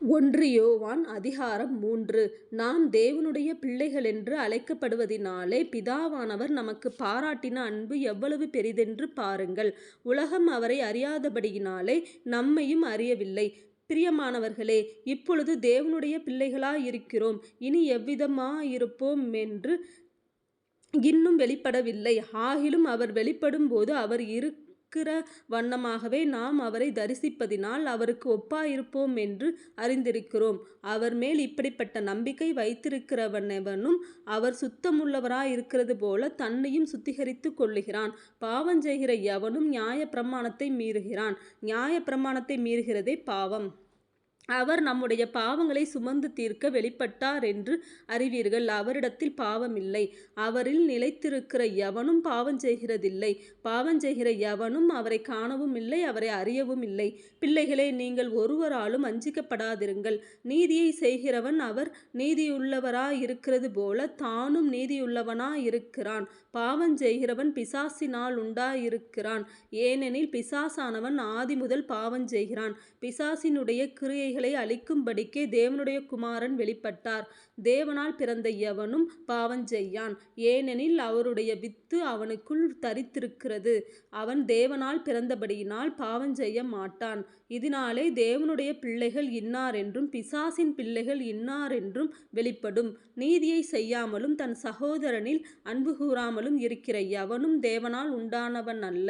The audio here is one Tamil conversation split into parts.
ஒன்று யோவான் அதிகாரம் 3. நாம் தேவனுடைய பிள்ளைகளென்று அழைக்கப்படுவதினாலே பிதாவானவர் நமக்கு பாராட்டின அன்பு எவ்வளவு பெரிதென்று பாருங்கள். உலகம் அவரை அறியாதபடியினாலே நம்மையும் அறியவில்லை. பிரியமானவர்களே, இப்பொழுது தேவனுடைய பிள்ளைகளாயிருக்கிறோம். இனி எவ்விதமாயிருப்போம் என்று இன்னும் வெளிப்படவில்லை. ஆகிலும் அவர் வெளிப்படும்போது அவர் இருக்கிற வண்ணமாகவே நாம் அவரை தரிசிப்பதினால் அவருக்கு ஒப்பாயிருப்போம் என்று அறிந்திருக்கிறோம். அவர் மேல் இப்படிப்பட்ட நம்பிக்கை வைத்திருக்கிறவனெவனும் அவர் சுத்தமுள்ளவராயிருக்கிறது போல தன்னையும் சுத்திகரித்துக் கொள்ளுகிறான். பாவஞ்செய்கிற எவனும் நியாயப்பிரமாணத்தை மீறுகிறான். நியாயப்பிரமாணத்தை மீறுகிறதே பாவம். அவர் நம்முடைய பாவங்களை சுமந்து தீர்க்க வெளிப்பட்டார் என்று அறிவீர்கள். அவரிடத்தில் பாவமில்லை. அவரில் நிலைத்திருக்கிற எவனும் பாவஞ்செய்கிறதில்லை. பாவஞ்செய்கிற எவனும் அவரை காணவும் இல்லை, அவரை அறியவும் இல்லை. பிள்ளைகளே, நீங்கள் ஒருவராலும் வஞ்சிக்கப்படாதிருங்கள். நீதியை செய்கிறவன் அவர் நீதியுள்ளவராயிருக்கிறது போல தானும் நீதியுள்ளவனாயிருக்கிறான். பாவஞ்செய்கிறவன் பிசாசினால் உண்டாயிருக்கிறான். ஏனெனில் பிசாசானவன் ஆதிமுதல் பாவஞ்செய்கிறான். பிசாசினுடைய கிரியை அழிக்கும்படிக்கே தேவனுடைய குமாரன் வெளிப்பட்டார். தேவனால் பிறந்த எவனும் பாவஞ்செய்யான், ஏனெனில் அவருடைய வித்து அவனுக்குள் தரித்திருக்கிறது. அவன் தேவனால் பிறந்தபடியினால் பாவஞ்செய்ய மாட்டான். இதனாலே தேவனுடைய பிள்ளைகள் இன்னார் என்றும் பிசாசின் பிள்ளைகள் இன்னார் என்றும் வெளிப்படும். நீதியை செய்யாமலும் தன் சகோதரனில் அன்பு கூறாமலும் இருக்கிற எவனும் தேவனால் உண்டானவன் அல்ல.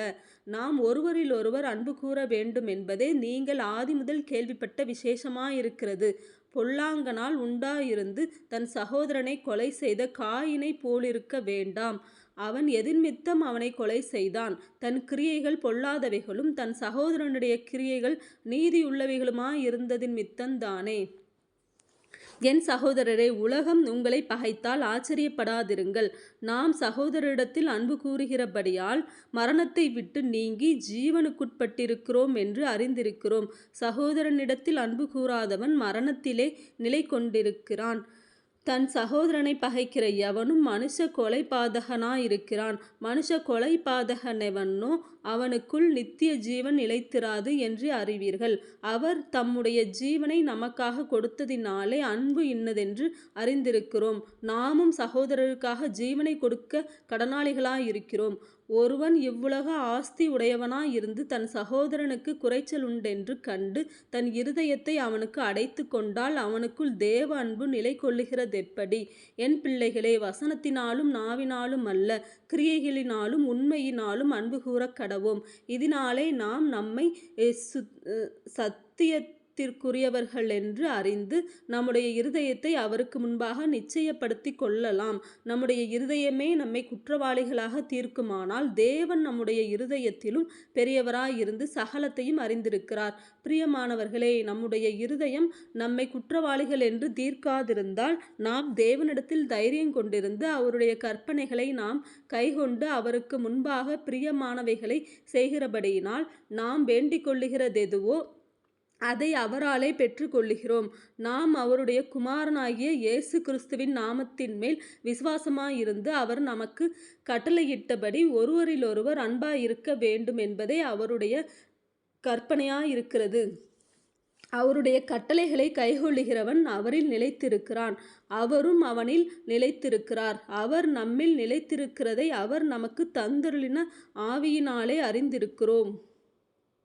நாம் ஒருவரில் ஒருவர் அன்பு கூற வேண்டும் என்பதே நீங்கள் ஆதிமுதல் கேள்விப்பட்ட விசேஷமாயிருக்கிறது. பொல்லாங்கனால் உண்டாயிருந்து தன் சகோதரனை கொலை செய்த காயினை போலிருக்க வேண்டாம். அவன் எதிர்மித்தம் அவனை கொலை செய்தான். தன் கிரியைகள் பொல்லாதவைகளும் தன் சகோதரனுடைய கிரியைகள் நீதியுள்ளவைகளுமாயிருந்ததின் மித்தந்தானே. என் சகோதரரே, உலகம் உங்களை பகைத்தால் ஆச்சரியப்படாதிருங்கள். நாம் சகோதரரிடத்தில் அன்பு கூறுகிறபடியால் மரணத்தை விட்டு நீங்கி ஜீவனுக்குட்பட்டிருக்கிறோம் என்று அறிந்திருக்கிறோம். சகோதரனிடத்தில் அன்பு கூறாதவன் மரணத்திலே நிலை கொண்டிருக்கிறான். தன் சகோதரனை பகைக்கிற எவனும் மனுஷ கொலைபாதகனாயிருக்கிறான். மனுஷ கொலைபாதகனெவனோ அவனுக்குள் நித்திய ஜீவன் நிலைத்திராது என்று அறிவீர்கள். அவர் தம்முடைய ஜீவனை நமக்காக கொடுத்ததினாலே அன்பு இன்னதென்று அறிந்திருக்கிறோம். நாமும் சகோதரருக்காக ஜீவனை கொடுக்க கடனாளிகளாயிருக்கிறோம். ஒருவன் இவ்வுலக ஆஸ்தி உடையவனாயிருந்து தன் சகோதரனுக்கு குறைச்சல் உண்டென்று கண்டு தன் இருதயத்தை அவனுக்கு அடைத்து கொண்டால் அவனுக்குள் தேவ அன்பு நிலை கொள்ளுகிறதெப்படி? என் பிள்ளைகளே, வசனத்தினாலும் நாவினாலும் அல்ல, கிரியைகளினாலும் உண்மையினாலும் அன்பு கூறக் கடவோம். இதனாலே நாம் நம்மை சத்தியத்திற்குரியவர்கள் என்று அறிந்து நம்முடைய இருதயத்தை அவருக்கு முன்பாக நிச்சயப்படுத்தி கொள்ளலாம். நம்முடைய இருதயமே நம்மை குற்றவாளிகளாக தீர்க்குமானால் தேவன் நம்முடைய இருதயத்திலும் பெரியவராயிருந்து சகலத்தையும் அறிந்திருக்கிறார். பிரியமானவர்களே, நம்முடைய இருதயம் நம்மை குற்றவாளிகள் என்று தீர்க்காதிருந்தால் நாம் தேவனிடத்தில் தைரியம் கொண்டிருந்து அவருடைய கற்பனைகளை நாம் கைக்கொண்டு அவருக்கு முன்பாக பிரியமானவைகளை செய்கிறபடியினால் நாம் வேண்டிக் கொள்ளுகிறதெதுவோ அதை அவராலே பெற்றுக்கொள்ளுகிறோம். நாம் அவருடைய குமாரனாகிய இயேசு கிறிஸ்துவின் நாமத்தின் மேல் விசுவாசமாயிருந்து அவர் நமக்கு கட்டளையிட்டபடி ஒருவரிலொருவர் அன்பாயிருக்க வேண்டும் என்பதே அவருடைய கற்பனையாயிருக்கிறது. அவருடைய கட்டளைகளை கைக்கொள்ளுகிறவன் அவரில் நிலைத்திருக்கிறான், அவரும் அவனில் நிலைத்திருக்கிறார். அவர் நம்மில் நிலைத்திருக்கிறதை அவர் நமக்கு தந்தருளின ஆவியினாலே அறிந்திருக்கிறோம்.